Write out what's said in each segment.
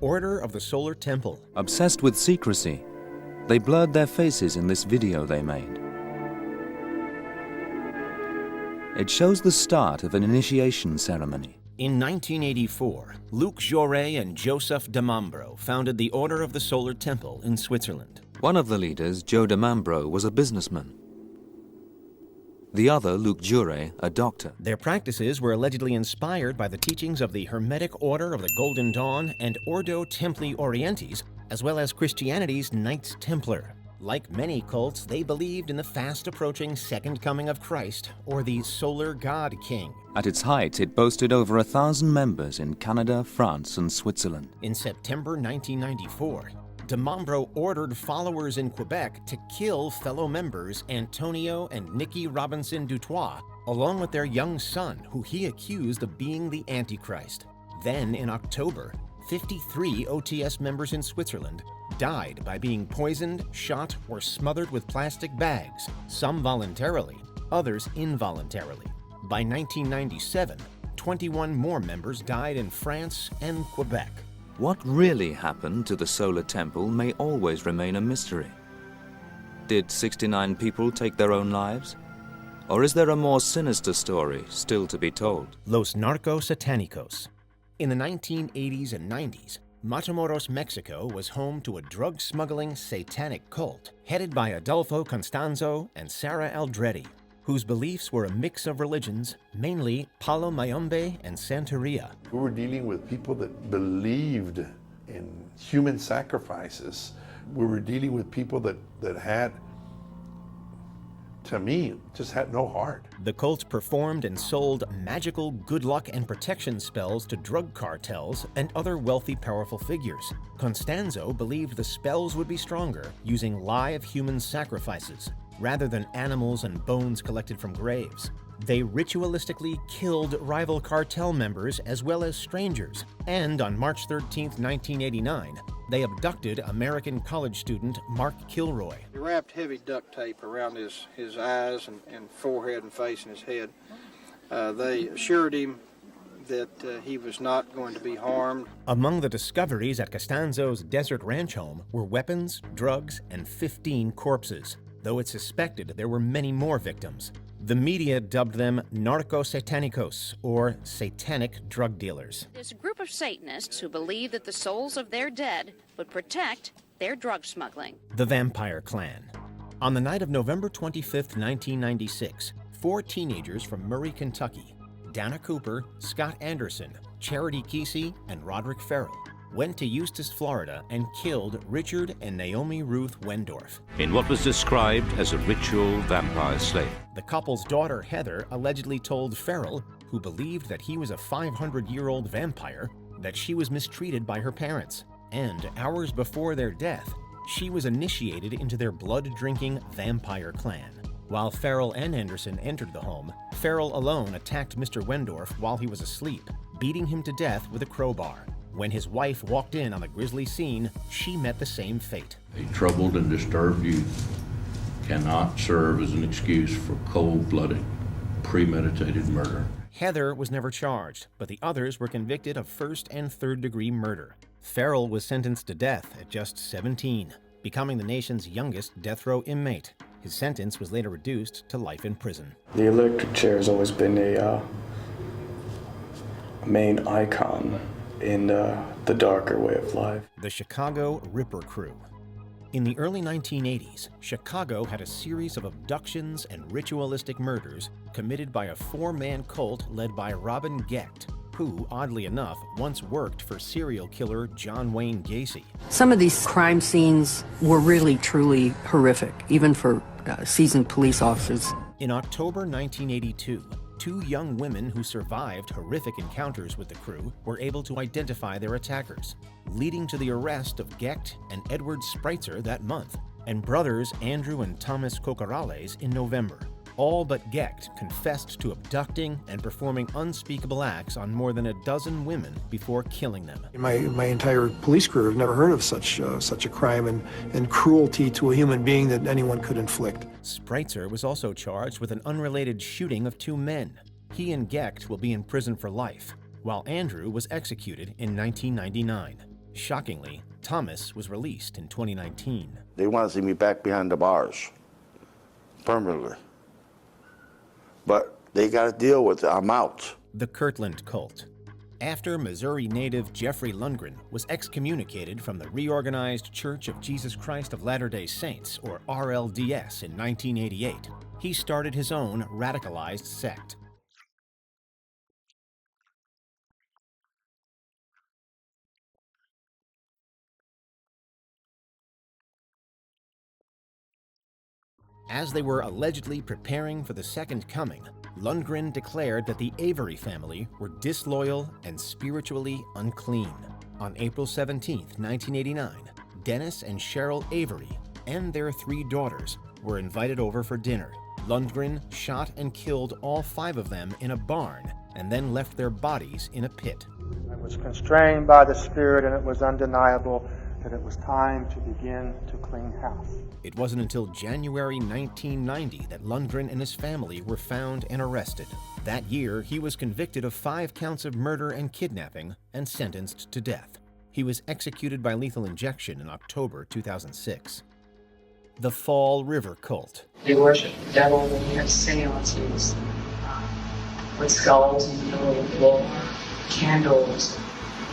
Order of the Solar Temple. Obsessed with secrecy, they blurred their faces in this video they made. It shows the start of an initiation ceremony. In 1984, Luc Jouret and Joseph de Mambro founded the Order of the Solar Temple in Switzerland. One of the leaders, Joe de Mambro, was a businessman. The other, Luc Jouret, a doctor. Their practices were allegedly inspired by the teachings of the Hermetic Order of the Golden Dawn and Ordo Templi Orientis, as well as Christianity's Knights Templar. Like many cults, they believed in the fast-approaching Second Coming of Christ, or the Solar God King. At its height, it boasted over 1,000 members in Canada, France, and Switzerland. In September 1994, de Mambro ordered followers in Quebec to kill fellow members Antonio and Nikki Robinson Dutoit, along with their young son, who he accused of being the Antichrist. Then, in October, 53 OTS members in Switzerland died by being poisoned, shot, or smothered with plastic bags, some voluntarily, others involuntarily. By 1997, 21 more members died in France and Quebec. What really happened to the Solar Temple may always remain a mystery. Did 69 people take their own lives? Or is there a more sinister story still to be told? Los Narcos Satánicos. In the 1980s and 90s, Matamoros, Mexico was home to a drug-smuggling satanic cult headed by Adolfo Constanzo and Sarah Aldrete, whose beliefs were a mix of religions, mainly Palo Mayombe and Santeria. We were dealing with people that believed in human sacrifices. We were dealing with people that had, to me, just had no heart. The cult performed and sold magical good luck and protection spells to drug cartels and other wealthy, powerful figures. Constanzo believed the spells would be stronger using live human sacrifices, rather than animals and bones collected from graves. They ritualistically killed rival cartel members as well as strangers, and on March 13, 1989, they abducted American college student Mark Kilroy. He wrapped heavy duct tape around his eyes and forehead and face and his head. They assured him that he was not going to be harmed. Among the discoveries at Costanzo's desert ranch home were weapons, drugs, and 15 corpses, though it's suspected there were many more victims. The media dubbed them narco-satanicos, or satanic drug dealers. There's a group of Satanists who believe that the souls of their dead would protect their drug smuggling. The Vampire Clan. On the night of November 25, 1996, 4 teenagers from Murray, Kentucky, Dana Cooper, Scott Anderson, Charity Kesey, and Roderick Farrell, went to Eustis, Florida, and killed Richard and Naomi Ruth Wendorf in what was described as a ritual vampire slave. The couple's daughter, Heather, allegedly told Farrell, who believed that he was a 500-year-old vampire, that she was mistreated by her parents. And hours before their death, she was initiated into their blood-drinking vampire clan. While Farrell and Anderson entered the home, Farrell alone attacked Mr. Wendorf while he was asleep, beating him to death with a crowbar. When his wife walked in on the grisly scene, she met the same fate. A troubled and disturbed youth cannot serve as an excuse for cold-blooded, premeditated murder. Heather was never charged, but the others were convicted of first- and third-degree murder. Farrell was sentenced to death at just 17, becoming the nation's youngest death row inmate. His sentence was later reduced to life in prison. The electric chair has always been a main icon in the darker way of life. The Chicago Ripper Crew. In the early 1980s, Chicago had a series of abductions and ritualistic murders committed by a 4-man cult led by Robin Gecht, who, oddly enough, once worked for serial killer John Wayne Gacy. Some of these crime scenes were really, truly horrific, even for seasoned police officers. In October 1982, 2 young women who survived horrific encounters with the crew were able to identify their attackers, leading to the arrest of Gecht and Edward Spreitzer that month, and brothers Andrew and Thomas Cocorales in November. All but Gecht confessed to abducting and performing unspeakable acts on more than a dozen women before killing them. My entire police career, I've never heard of such a crime and cruelty to a human being that anyone could inflict. Spreitzer was also charged with an unrelated shooting of 2 men. He and Gecht will be in prison for life, while Andrew was executed in 1999. Shockingly, Thomas was released in 2019. They want to see me back behind the bars, permanently. But they got to deal with it. I'm out. The Kirtland Cult. After Missouri native Jeffrey Lundgren was excommunicated from the Reorganized Church of Jesus Christ of Latter-day Saints, or RLDS, in 1988, he started his own radicalized sect. As they were allegedly preparing for the Second Coming, Lundgren declared that the Avery family were disloyal and spiritually unclean. On April 17, 1989, Dennis and Cheryl Avery and their 3 daughters were invited over for dinner. Lundgren shot and killed all 5 of them in a barn and then left their bodies in a pit. I was constrained by the Spirit, and it was undeniable that it was time to begin to clean house. It wasn't until January 1990 that Lundgren and his family were found and arrested. That year, he was convicted of 5 counts of murder and kidnapping and sentenced to death. He was executed by lethal injection in October 2006. The Fall River Cult. They worship the devil when we have seances with skulls in the middle of the floor, candles,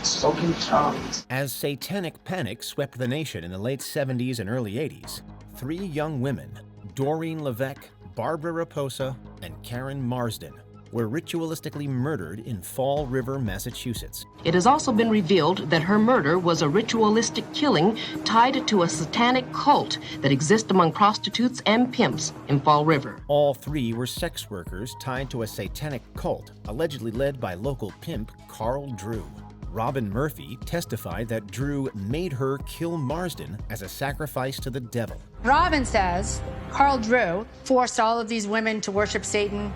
spoken tongues. As satanic panic swept the nation in the late 70s and early 80s, 3 young women, Doreen Levesque, Barbara Raposa, and Karen Marsden, were ritualistically murdered in Fall River, Massachusetts. It has also been revealed that her murder was a ritualistic killing tied to a satanic cult that exists among prostitutes and pimps in Fall River. All 3 were sex workers tied to a satanic cult, allegedly led by local pimp Carl Drew. Robin Murphy testified that Drew made her kill Marsden as a sacrifice to the devil. Robin says Carl Drew forced all of these women to worship Satan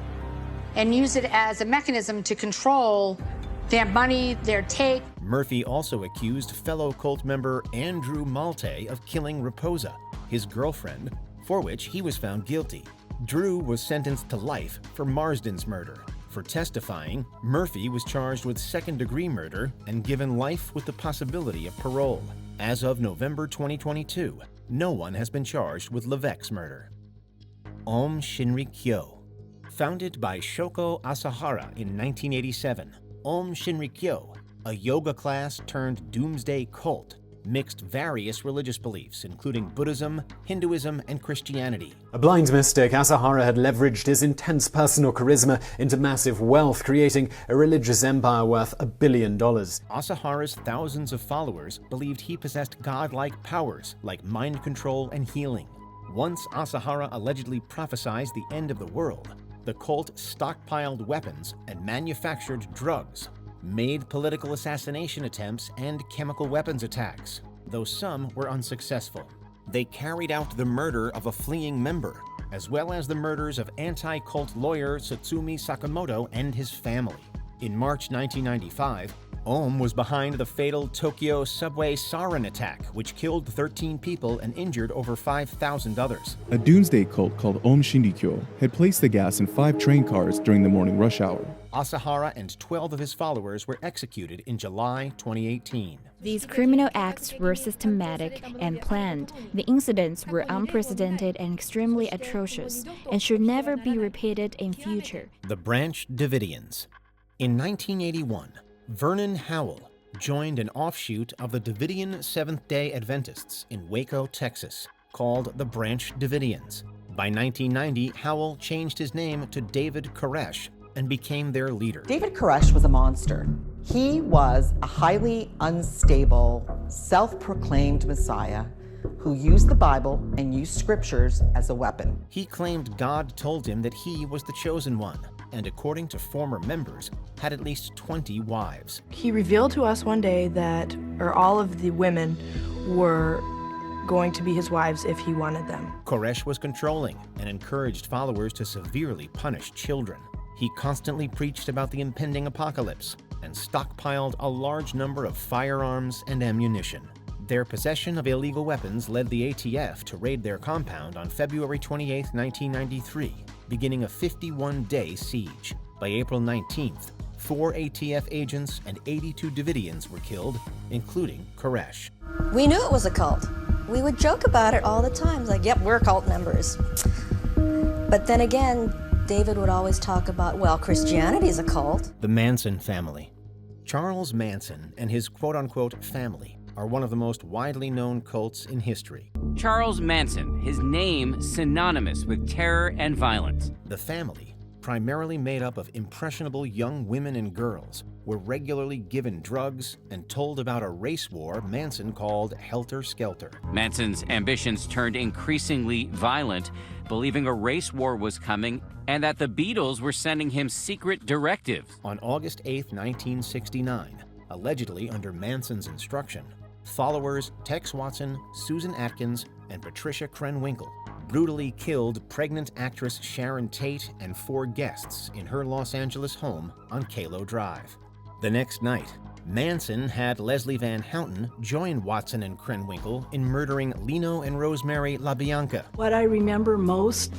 and used it as a mechanism to control their money, their take. Murphy also accused fellow cult member Andrew Malte of killing Raposa, his girlfriend, for which he was found guilty. Drew was sentenced to life for Marsden's murder. For testifying, Murphy was charged with second-degree murder and given life with the possibility of parole. As of November 2022, no one has been charged with Levesque's murder. Om Shinrikyo. Founded by Shoko Asahara in 1987, Om Shinrikyo, a yoga class turned doomsday cult, mixed various religious beliefs, including Buddhism, Hinduism, and Christianity. A blind mystic, Asahara had leveraged his intense personal charisma into massive wealth, creating a religious empire worth $1 billion. Asahara's thousands of followers believed he possessed godlike powers like mind control and healing. Once Asahara allegedly prophesied the end of the world, the cult stockpiled weapons and manufactured drugs, made political assassination attempts and chemical weapons attacks, though some were unsuccessful. They carried out the murder of a fleeing member, as well as the murders of anti-cult lawyer Satsumi Sakamoto and his family. In March 1995, Om was behind the fatal Tokyo subway sarin attack, which killed 13 people and injured over 5,000 others. A doomsday cult called Om Shinrikyo had placed the gas in 5 train cars during the morning rush hour. Asahara and 12 of his followers were executed in July 2018. These criminal acts were systematic and planned. The incidents were unprecedented and extremely atrocious, and should never be repeated in future. The Branch Davidians. In 1981, Vernon Howell joined an offshoot of the Davidian Seventh-day Adventists in Waco, Texas, called the Branch Davidians. By 1990, Howell changed his name to David Koresh and became their leader. David Koresh was a monster. He was a highly unstable, self-proclaimed Messiah who used the Bible and used scriptures as a weapon. He claimed God told him that he was the chosen one, and according to former members, had at least 20 wives. He revealed to us one day that all of the women were going to be his wives if he wanted them. Koresh was controlling and encouraged followers to severely punish children. He constantly preached about the impending apocalypse and stockpiled a large number of firearms and ammunition. Their possession of illegal weapons led the ATF to raid their compound on February 28, 1993, beginning a 51-day siege. By April 19th, 4 ATF agents and 82 Davidians were killed, including Koresh. We knew it was a cult. We would joke about it all the time, like, yep, we're cult members. But then again, David would always talk about, well, Christianity's a cult. The Manson Family. Charles Manson and his quote-unquote family are one of the most widely known cults in history. Charles Manson, his name synonymous with terror and violence. The family, primarily made up of impressionable young women and girls, were regularly given drugs and told about a race war Manson called Helter Skelter. Manson's ambitions turned increasingly violent, believing a race war was coming and that the Beatles were sending him secret directives. On August 8, 1969, allegedly under Manson's instruction, followers Tex Watson, Susan Atkins, and Patricia Krenwinkel brutally killed pregnant actress Sharon Tate and 4 guests in her Los Angeles home on Kalo Drive. The next night, Manson had Leslie Van Houten join Watson and Krenwinkel in murdering Lino and Rosemary LaBianca. What I remember most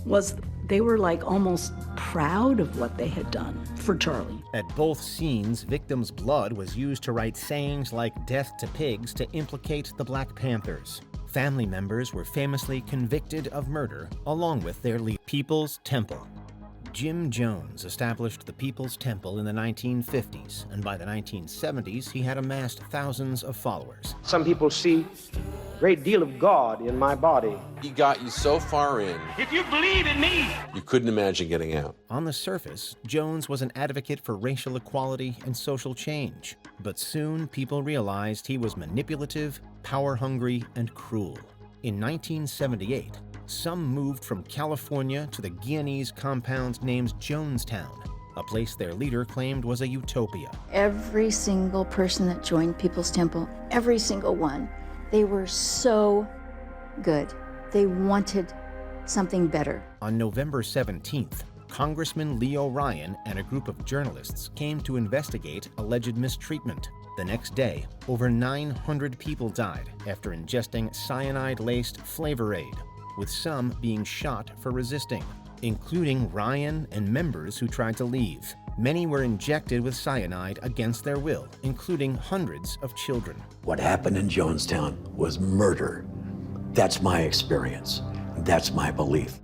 was they were like almost proud of what they had done for Charlie. At both scenes, victims' blood was used to write sayings like "death to pigs" to implicate the Black Panthers. Family members were famously convicted of murder, along with their leader. People's Temple. Jim Jones established the People's Temple in the 1950s, and by the 1970s, he had amassed thousands of followers. Some people see a great deal of God in my body. He got you so far in, If you believe in me, you couldn't imagine getting out. On the surface, Jones was an advocate for racial equality and social change, but soon people realized he was manipulative, power-hungry, and cruel. In 1978, some moved from California to the Guianese compound named Jonestown, a place their leader claimed was a utopia. Every single person that joined People's Temple, every single one, they were so good. They wanted something better. On November 17th, Congressman Leo Ryan and a group of journalists came to investigate alleged mistreatment. The next day, over 900 people died after ingesting cyanide-laced Flavor Aid, with some being shot for resisting, including Ryan and members who tried to leave. Many were injected with cyanide against their will, including hundreds of children. What happened in Jonestown was murder. That's my experience. That's my belief.